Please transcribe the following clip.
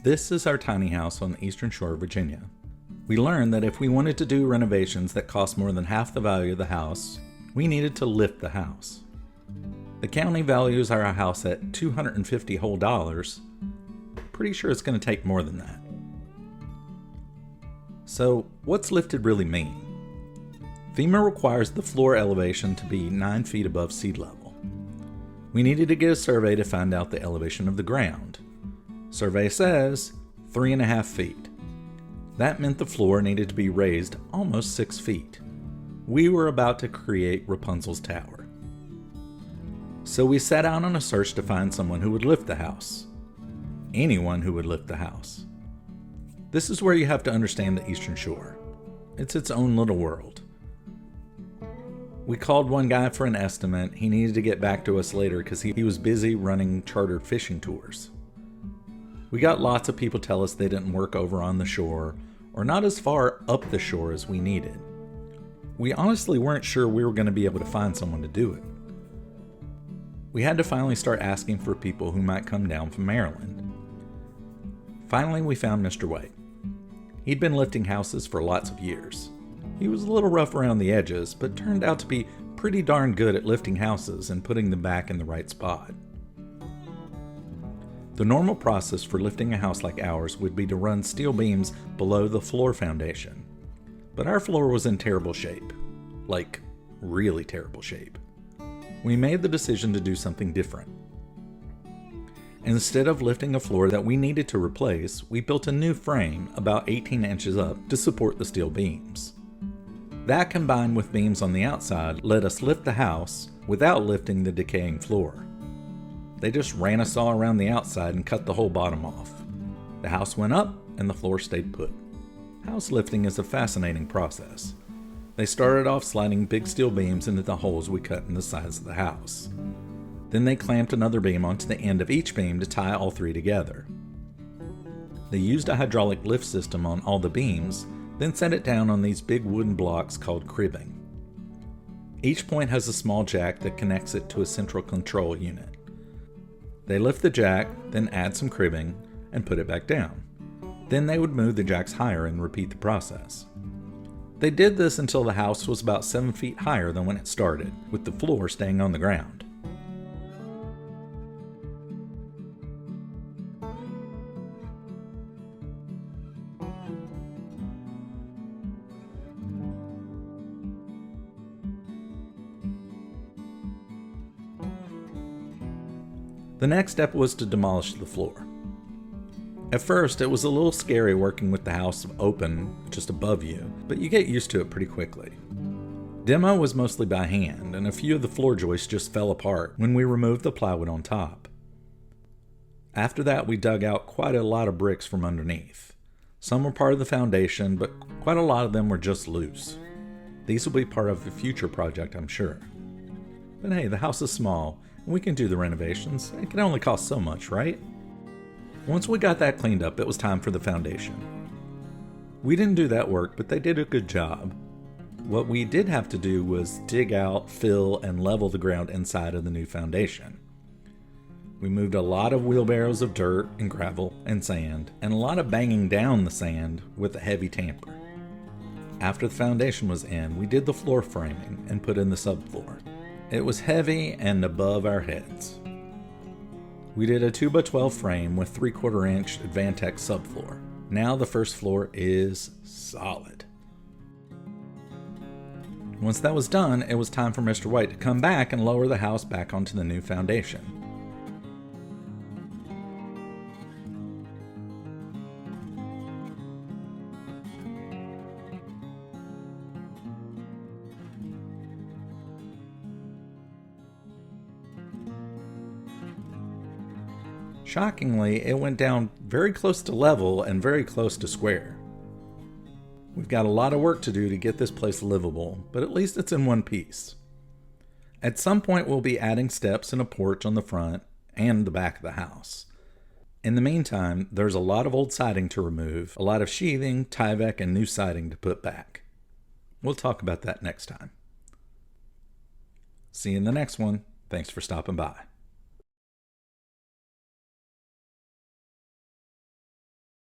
This is our tiny house on the eastern shore of Virginia. We learned that if we wanted to do renovations that cost more than half the value of the house, we needed to lift the house. The county values our house at $250 whole dollars. Pretty sure it's going to take more than that. So, what's lifted really mean? FEMA requires the floor elevation to be 9 feet above sea level. We needed to get a survey to find out the elevation of the ground. Survey says 3.5 feet. That meant the floor needed to be raised almost 6 feet. We were about to create Rapunzel's tower. So we set out on a search to find someone who would lift the house. Anyone who would lift the house. This is where you have to understand the Eastern Shore. It's its own little world. We called one guy for an estimate. He needed to get back to us later because he was busy running chartered fishing tours. We got lots of people tell us they didn't work over on the shore or not as far up the shore as we needed. We honestly weren't sure we were going to be able to find someone to do it. We had to finally start asking for people who might come down from Maryland. Finally, we found Mr. White. He'd been lifting houses for lots of years. He was a little rough around the edges, but turned out to be pretty darn good at lifting houses and putting them back in the right spot. The normal process for lifting a house like ours would be to run steel beams below the floor foundation. But our floor was in terrible shape. Like, really terrible shape. We made the decision to do something different. Instead of lifting a floor that we needed to replace, we built a new frame about 18 inches up to support the steel beams. That combined with beams on the outside let us lift the house without lifting the decaying floor. They just ran a saw around the outside and cut the whole bottom off. The house went up and the floor stayed put. House lifting is a fascinating process. They started off sliding big steel beams into the holes we cut in the sides of the house. Then they clamped another beam onto the end of each beam to tie all three together. They used a hydraulic lift system on all the beams, then set it down on these big wooden blocks called cribbing. Each point has a small jack that connects it to a central control unit. They lift the jack, then add some cribbing, and put it back down. Then they would move the jacks higher and repeat the process. They did this until the house was about 7 feet higher than when it started, with the floor staying on the ground. The next step was to demolish the floor. At first, it was a little scary working with the house open just above you, but you get used to it pretty quickly. Demo was mostly by hand, and a few of the floor joists just fell apart when we removed the plywood on top. After that, we dug out quite a lot of bricks from underneath. Some were part of the foundation, but quite a lot of them were just loose. These will be part of a future project, I'm sure. But hey, the house is small, and we can do the renovations. It can only cost so much, right? Once we got that cleaned up, it was time for the foundation. We didn't do that work, but they did a good job. What we did have to do was dig out, fill, and level the ground inside of the new foundation. We moved a lot of wheelbarrows of dirt and gravel and sand, and a lot of banging down the sand with a heavy tamper. After the foundation was in, we did the floor framing and put in the subfloor. It was heavy and above our heads. We did a 2x12 frame with 3/4 inch Advantech subfloor. Now the first floor is solid. Once that was done, it was time for Mr. White to come back and lower the house back onto the new foundation. Shockingly, it went down very close to level and very close to square. We've got a lot of work to do to get this place livable, but at least it's in one piece. At some point, we'll be adding steps and a porch on the front and the back of the house. In the meantime, there's a lot of old siding to remove, a lot of sheathing, Tyvek, and new siding to put back. We'll talk about that next time. See you in the next one. Thanks for stopping by.